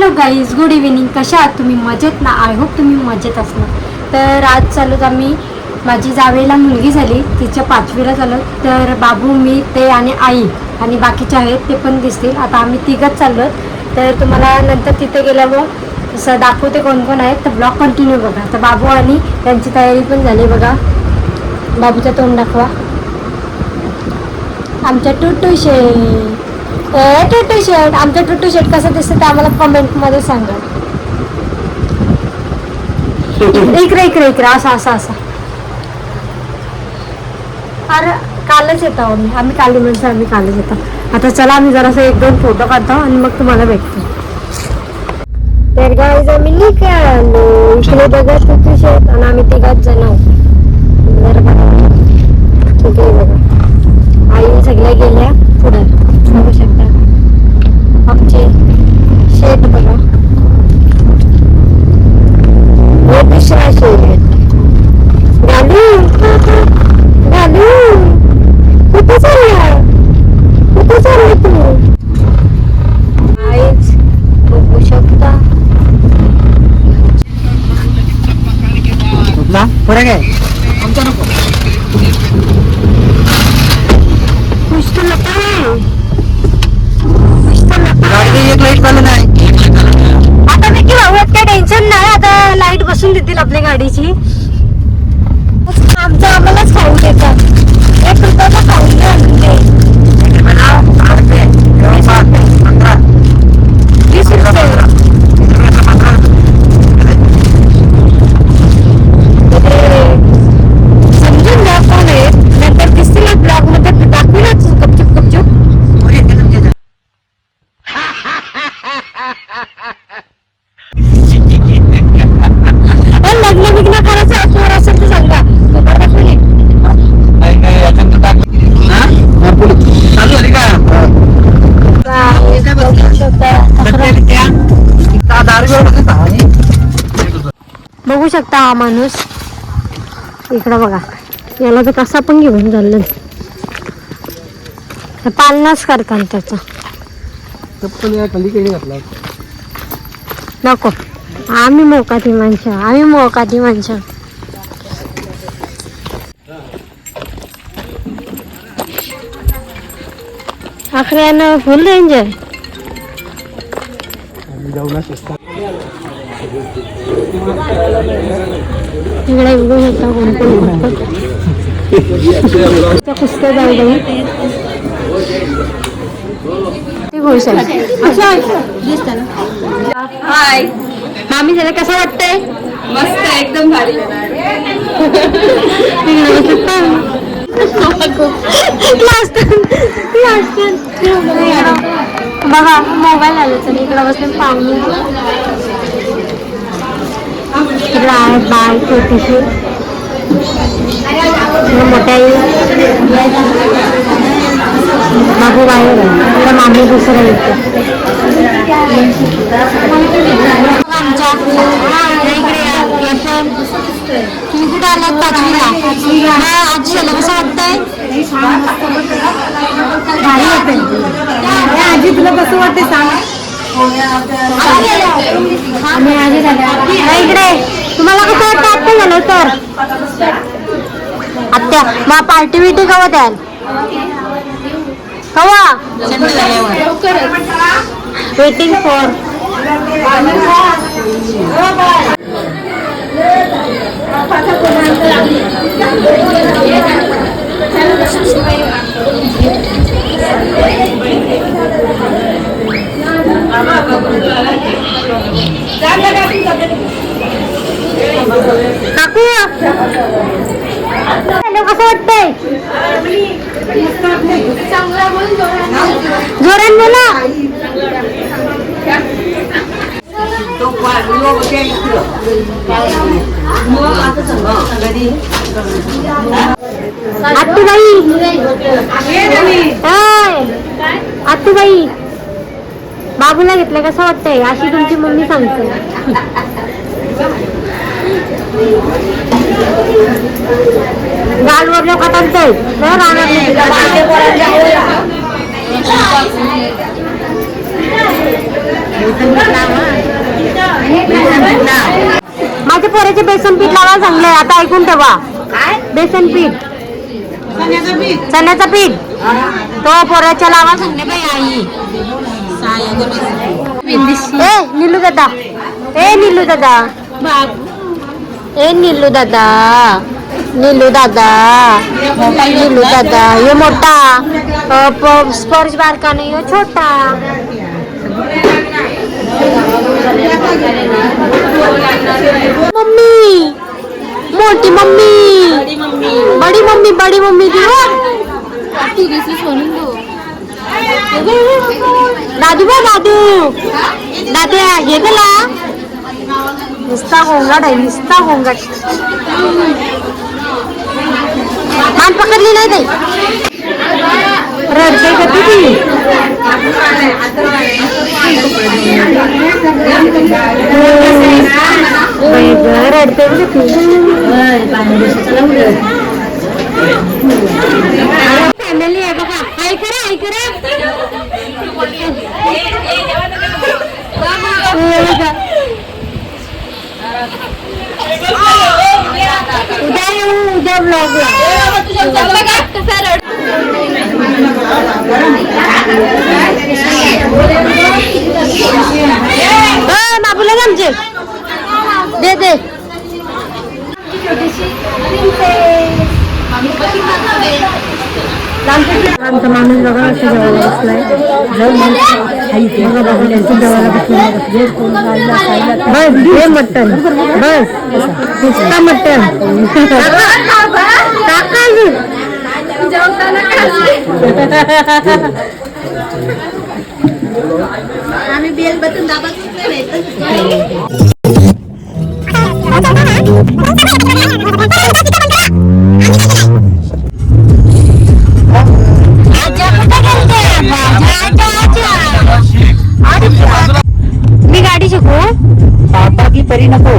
Hello guys, good evening. कशा आहात तुम्ही? मजेत ना? आय होप तुम्ही मजेत असणार. तर आज चालूत आम्ही, माझी जावेला मुलगी झाली, तिच्या 5वीला चालू. तर बाबू, मी, ते आणि आई आणि बाकीचे आहेत ते पण दिसतील. आता आम्ही तिघंच चाललो. तर तुम्हाला नंतर तिथे गेल्यावर असं दाखवते कोण कोण आहेत. तर ब्लॉग कंटिन्यू बघा. तर बाबू आणि त्यांची तयारी पण झाली बघा. बाबूचं तोंड दाखवा. आमच्या टुटू शेट, टुटू शेट, आमचं टुटू शेट कसं दिसतं ते आम्हाला कमेंटमध्ये सांगा. इकडे इकडे इकडे असा असा असा. अरे कालच येतो आम्ही काली माणसं, आम्ही कालच येतो. आता चला आम्ही जरासं 1-2 फोटो काढतो आणि मग तुम्हाला भेटतो. तर गाईज आम्ही निघालो. इकडे बघा टुटू शेट आणि आम्ही तिघाच जण आहोत. ठीक आहे बघा. आई सगळ्या गेल्या पुढे, बघू शकता आमचे शेट बघा. दुसरा शेट गालू गालू, कुठे चालला? कुठे चालला तू? आईच बघू शकता. पुढे काय एक लाईट चालू नाही. आता मी काय टेन्शन नाही. आता लाईट बसून देतील आपल्या गाडीची. आमचं आम्हालाच खाऊ देतात. 1 रुपयाला खाऊन द्या. 20 रुपये. समजून घ्या कोण आहे. नंतर दिसतील ब्लॉग मध्ये दाखवीलच गपचूप गपचूप. लग्न बिग्न करायचं असणार असेल तर सांगा. चालू झाली का? बघू शकता हा माणूस इकडं बघा. याला तर कसा पण घेऊन चाललं. पालनाच करतात त्याचा. नको, आम्ही मोकाती माणसं, आम्ही मोकाती माणसं. आखऱ्यानं फुल एन्जॉय. इकडे बघू शकता कोण कोण कुस्त्या जाऊ हाय मामी, झालं कसं वाटतंय? मस्त, एकदम भारी. बघा मोबाईल आला तर इकडं बसून पाहुणे राय बाय छोटीशी मोठ्या मागू बाहेर आहे. मामी दुसरं येतो. तुम्ही कुठे आलात? 5वीला. आजी झालं कसं वाटतंय? भारी वाटतंय. आजी तुला कसं वाटतंय सांग. आम्ही आजी झाल्या इकडे. तुम्हाला कसं वाटतं आत्ता झालं तर? आत्या मग पार्टी बिटी कवा द्याल? कवा? Waiting for. काकू कसं वाटतंय? जोरान बोला. आत्तूबाई बाबूला घेतलं कसं वाटतंय? अशी तुमची मम्मी सांगते. गालवर लोक आणतोय राहणार माझ्या पोराचे बेसन पीठ लावा सांगलंय, आता ऐकून ठेवा. बेसन पीठ, चण्याचं पीठ, तो पोराच्या लावा सांगले बाई आई. नीलू दादा, नीलू दादा, नीलू दादा, नीलू दादा, नीलू दादा. ये मोठा स्पर्श बारका नाही, हो छोटा. मम्मी, मोठी मम्मी, बडी मम्मी, बडी मम्मी दी हो. दादू बा दादू, दाद्या हे गेला नुसता गोंगाट आहे, नुसता गोंगाट. मान पकडली नाही ताई, रडते का ती? रडते का ती? फॅमिली आहे बघा. हाय करा, हाय करा. उद्या येऊ, उद्या ब्लॉगला. बाबूला आमचे दे दे. आमचा माणूस बघा असं जेवायला बसलाय. बस हे मटन, बस नुसता मटन. आम्ही बेल बटन दाबत मी गाडी शिकू. पापा की परी नको.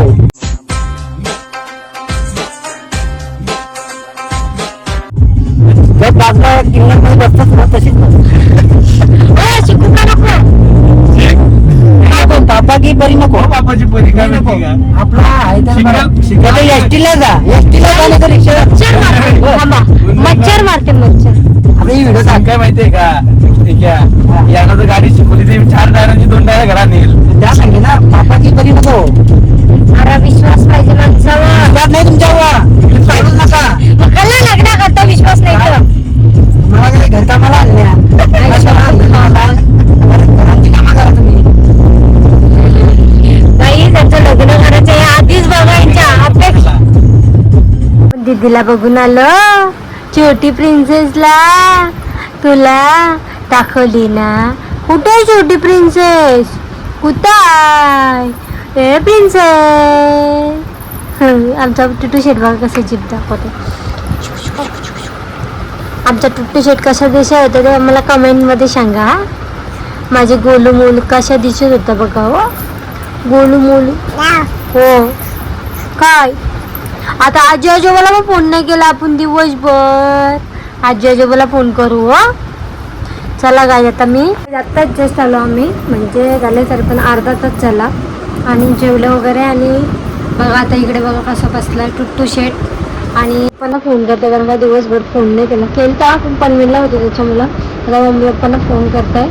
जर बाजूला किंमत बसतात ना तशीच शिकू का नको. पापा की परी नको. बापाची परी काय नको. आपला आहे तर एसटीला जा, एसटीला जा नाही तर रिक्षा. मच्छर मारते मच्छर. आपली व्हिडिओ सांग. काय माहितीये का, ठीक आहे, यानं जर गाडी शिकवली ती 4 टायरांची 2 टायर घरात नेईल. त्या सांगे ना पापा की परी नको. अरे विश्वास पाहिजे माणसावर. विश्वास नाही तुमच्यावर, चालूच नका. कल्ला लग्न करता विश्वास नाही तर मला काही घरकामाला आणल्या कामा करा तुम्ही. बाई त्यांचं लग्न करायचं आहे आधीच बघायच्या अपेक्षा. दीदीला बघून आलो, छोटी प्रिन्सेसला. तुला दाखवली ना. कुठे छोटी प्रिन्सेस, कुठं ए प्रिन्सेस. आमचा टुटू शेट बघा कसं जीप दाखवतो. आमचा टुट्टू शेट कसा दिसत होता ते मला कमेंटमध्ये सांगा. माझे गोलू मोलू कशा दिसत होता बघा. हो गोलू मोलू. हो काय आता आजी आजोबाला पण फोन नाही केला आपण दिवसभर. आजी आजोबाला फोन करू. हो चला गाय, आता मी आत्ताच जस्ट आलो आम्ही, म्हणजे झाले तरी पण अर्धा तास झाला. आणि जेवलं वगैरे. आणि बघा आता इकडे बघा कसं बसला टुट्टू शेट. आणि पप्पांना फोन करते कारण का दिवसभर फोन नाही केला. केलता पण पनवेलला होते त्याच्यामुळं. आता मम्मी पप्पांना फोन करताय.